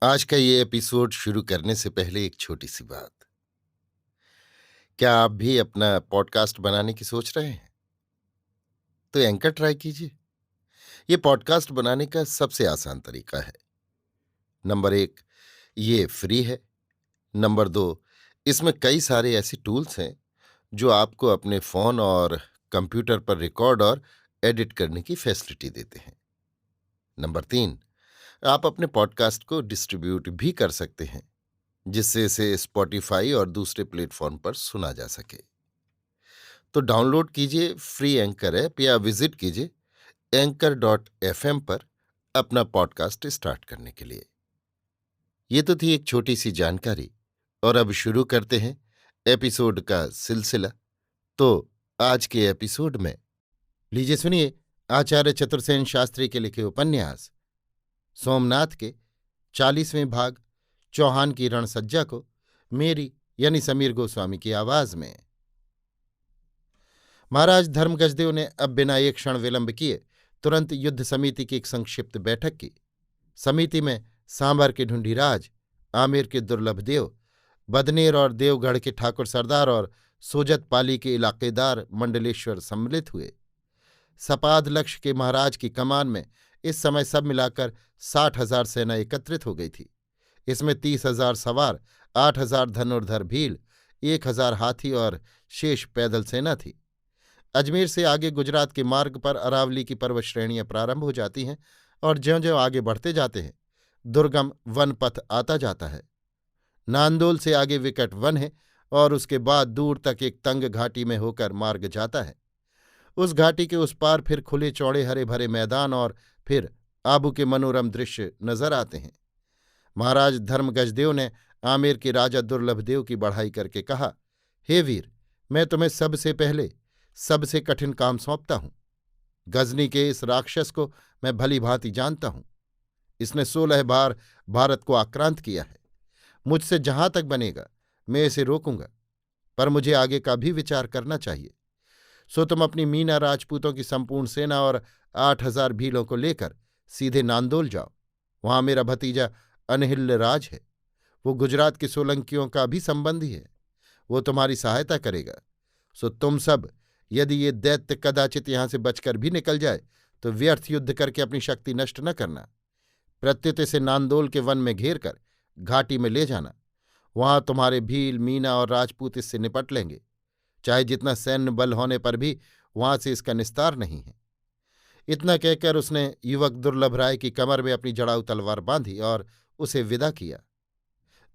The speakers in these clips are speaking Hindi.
आज का ये एपिसोड शुरू करने से पहले एक छोटी सी बात। क्या आप भी अपना पॉडकास्ट बनाने की सोच रहे हैं? तो एंकर ट्राई कीजिए। ये पॉडकास्ट बनाने का सबसे आसान तरीका है। नंबर 1, ये फ्री है। नंबर 2, इसमें कई सारे ऐसे टूल्स हैं जो आपको अपने फ़ोन और कंप्यूटर पर रिकॉर्ड और एडिट करने की फैसिलिटी देते हैं। नंबर 3, आप अपने पॉडकास्ट को डिस्ट्रीब्यूट भी कर सकते हैं, जिससे इसे स्पॉटिफाई और दूसरे प्लेटफॉर्म पर सुना जा सके। तो डाउनलोड कीजिए फ्री एंकर ऐप या विजिट कीजिए anchor.fm पर अपना पॉडकास्ट स्टार्ट करने के लिए। ये तो थी एक छोटी सी जानकारी, और अब शुरू करते हैं एपिसोड का सिलसिला। तो आज के एपिसोड में लीजिए सुनिए आचार्य चतुर्सेन शास्त्री के लिखे उपन्यास सोमनाथ के 40वें भाग चौहान की रणसज्जा को मेरी यानी समीर गोस्वामी की आवाज में। महाराज धर्म गजदेव ने अब बिना एक क्षण विलंब किए तुरंत युद्ध समिति की एक संक्षिप्त बैठक की। समिति में सांभर के ढूंढीराज, आमेर के दुर्लभ देव, बदनेर और देवगढ़ के ठाकुर सरदार और सोजत पाली के इलाकेदार मंडलेश्वर सम्मिलित हुए। सपाद लक्ष्य के महाराज की कमान में इस समय सब मिलाकर 60,000 सेना एकत्रित हो गई थी। इसमें 30,000 सवार, 8,000 धनुर्धर भील, 1,000 हाथी और शेष पैदल सेना थी। अजमेर से आगे गुजरात के मार्ग पर अरावली की पर्वत श्रेणियां प्रारंभ हो जाती हैं और ज्यों-ज्यों आगे बढ़ते जाते हैं दुर्गम वन पथ आता जाता है। नांदोल से आगे विकट वन है और उसके बाद दूर तक एक तंग घाटी में होकर मार्ग जाता है। उस घाटी के उस पार फिर खुले चौड़े हरे भरे मैदान और फिर आबू के मनोरम दृश्य नजर आते हैं। महाराज धर्म गजदेव ने आमेर के राजा दुर्लभदेव की बढ़ाई करके कहा, हे वीर, मैं तुम्हें सबसे पहले सबसे कठिन काम सौंपता हूं। गजनी के इस राक्षस को मैं भली भांति जानता हूं। इसने 16 बार भारत को आक्रांत किया है। मुझसे जहां तक बनेगा मैं इसे रोकूंगा, पर मुझे आगे का भी विचार करना चाहिए। सो तुम अपनी मीना राजपूतों की संपूर्ण सेना और 8,000 भीलों को लेकर सीधे नांदोल जाओ। वहां मेरा भतीजा अनहिल्य राज है। वो गुजरात के सोलंकियों का भी संबंधी है। वो तुम्हारी सहायता करेगा। सो तुम सब, यदि ये दैत्य कदाचित यहां से बचकर भी निकल जाए तो व्यर्थ युद्ध करके अपनी शक्ति नष्ट न करना। प्रत्युत इसे नांदोल के वन में घेर कर घाटी में ले जाना। वहां तुम्हारे भील, मीना और राजपूत इससे निपट लेंगे। चाहे जितना सैन्य बल होने पर भी वहां से इसका निस्तार नहीं है। इतना कहकर उसने युवक दुर्लभ राय की कमर में अपनी जड़ाऊ तलवार बांधी और उसे विदा किया।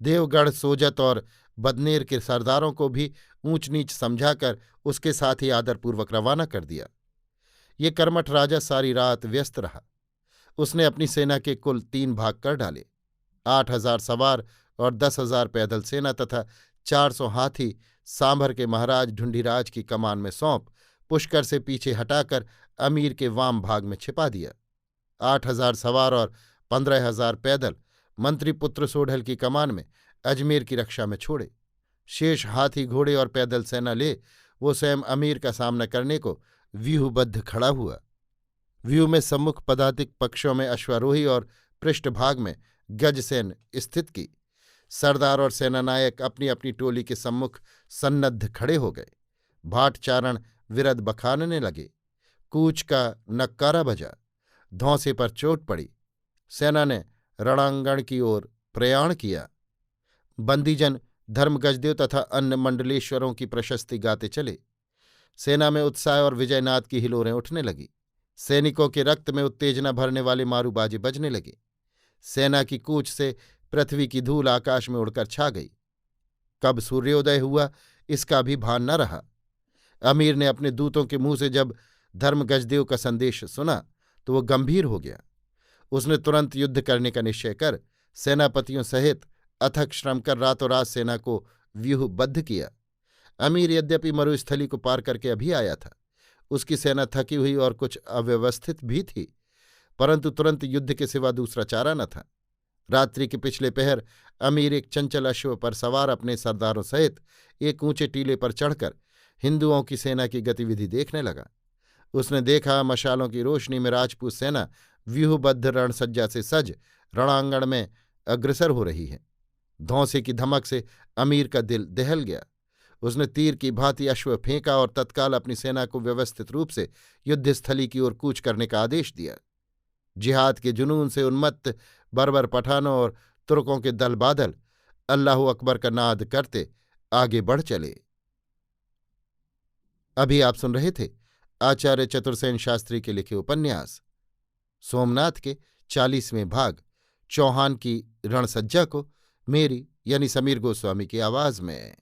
देवगढ़, सोजत और बदनेर के सरदारों को भी ऊंच नीच समझाकर उसके साथ ही आदरपूर्वक रवाना कर दिया। ये कर्मठ राजा सारी रात व्यस्त रहा। उसने अपनी सेना के कुल 3 भाग कर डाले। 8,000 सवार और 10,000 पैदल सेना तथा 400 हाथी सांभर के महाराज ढूंढीराज की कमान में सौंप पुष्कर से पीछे हटाकर अमीर के वाम भाग में छिपा दिया। 8,000 सवार और 15,000 पैदल मंत्री पुत्र सोढल की कमान में अजमेर की रक्षा में छोड़े। शेष हाथी, घोड़े और पैदल सेना ले वो स्वयं अमीर का सामना करने को व्यूहबद्ध खड़ा हुआ। व्यूह में सम्मुख पदातिक पक्षों में अश्वारोही और पृष्ठभाग में गजसेन स्थित की। सरदार और सेनानायक अपनी अपनी टोली के सम्मुख सन्नद्ध खड़े हो गए। भाटचारण विरद बखानने लगे। कूच का नक्कारा बजा। धौंसे पर चोट पड़ी। सेना ने रणांगण की ओर प्रयाण किया। बंदीजन धर्म गजदेव तथा अन्य मंडलेश्वरों की प्रशस्ति गाते चले। सेना में उत्साह और विजयनाद की हिलोरें उठने लगी। सैनिकों के रक्त में उत्तेजना भरने वाले मारू बाजे बजने लगे। सेना की कूच से पृथ्वी की धूल आकाश में उड़कर छा गई। कब सूर्योदय हुआ इसका भी भान न रहा। अमीर ने अपने दूतों के मुंह से जब धर्म गजदेव का संदेश सुना तो वो गंभीर हो गया। उसने तुरंत युद्ध करने का निश्चय कर सेनापतियों सहित अथक श्रम कर रातों रात सेना को व्यूहबद्ध किया। अमीर यद्यपि मरुस्थली को पार करके अभी आया था। उसकी सेना थकी हुई और कुछ अव्यवस्थित भी थी, परंतु तुरंत युद्ध के सिवा दूसरा चारा न था। रात्रि के पिछले पहर अमीर एक चंचल अश्व पर सवार अपने सरदारों सहित एक ऊंचे टीले पर चढ़कर हिंदुओं की सेना की गतिविधि देखने लगा। उसने देखा मशालों की रोशनी में राजपूत सेना व्यूहबद्ध रणसज्जा से सज रणांगण में अग्रसर हो रही हैं। धौंसे की धमक से अमीर का दिल दहल गया। उसने तीर की भांति अश्व फेंका और तत्काल अपनी सेना को व्यवस्थित रूप से युद्धस्थली की ओर कूच करने का आदेश दिया। जिहाद के जुनून से उन्मत्त बर्बर पठानों और तुर्कों के दल बादल अल्लाहू अकबर का नाद करते आगे बढ़ चले। अभी आप सुन रहे थे आचार्य चतुर्सेन शास्त्री के लिखे उपन्यास सोमनाथ के 40वें भाग चौहान की रणसज्जा को मेरी यानी समीर गोस्वामी की आवाज में।